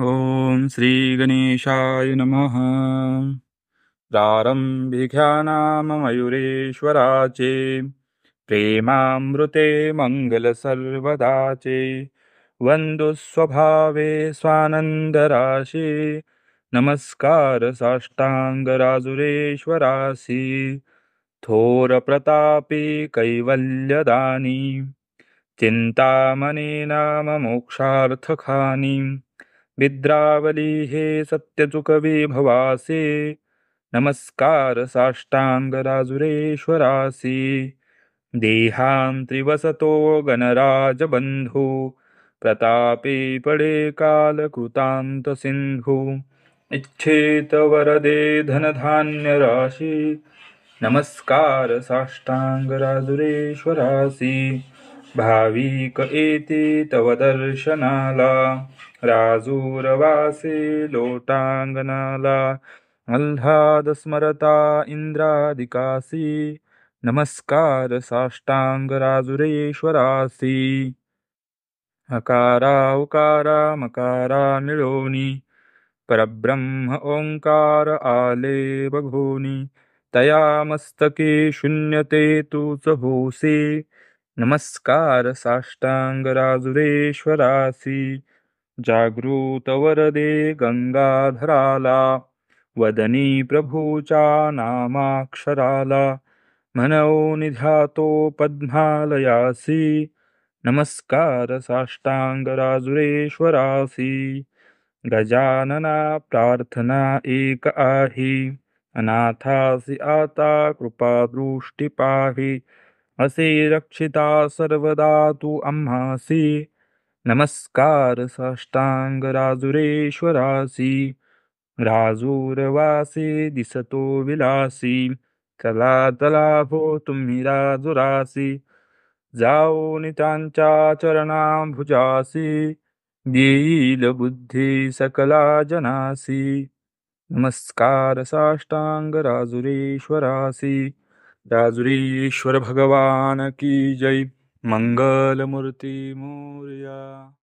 ओम श्री गणेशाय नमः. प्रारंभिघ्यानाममयूरेश्वराचे प्रेमामृते मंगलसर्वदाचे वंदु स्वभावे स्वानंदराशे नमस्कार साष्टांगराजुरेश्वरासी थोर प्रतापी कैवल्यदानी चिंतामणी नाम मोक्षार्थखानी विद्रावली हे सत्यचुकविभवासे नमस्कार साष्टांगराजुरेश्वरासी देहांत्रिवसतो गणराजबंधू प्रतापे पडे कालकृतांत सिंधू इच्छेत वरदे धनधान्य राशी नमस्कार साष्टांगराजुरेश्वरासी भाविक येते तव दर्शनाला राजूरवासे लोटांगणाला आल्हाद स्मरता इंद्रादिकासी नमस्कार साष्टांगराजुरेश्वरासी हकारा उकारा मकारा मिळोनी परब्रह्म ओंकार आले बघोनी तया मस्तके शून्यते तूच होसे नमस्कार साष्टांगराजुरेश्वरासी जागृत वरदे गंगाधराला वदनी प्रभूच्या नामाक्षराला म्हणो निध्यातो पद्मालयासी नमस्कार साष्टांगराजुरेश्वरासी गजानना प्रार्थना एक आहे अनाथासी आता कृपा दृष्टी पाही असे रक्षिता सर्वदा तू आम्हासी नमस्कार साष्टांगराजुरेश्वरासी राजूरवासी दिसतो विलासी चला लाभो तुम्ही राजुरासी जाओ नितांच्या चरणांभुजासी देईल बुद्धी सकला जनासी नमस्कार साष्टांग राजुरेश्वरासी राजुरेश्वर भगवान की जय मंगल मूर्ती मोरया.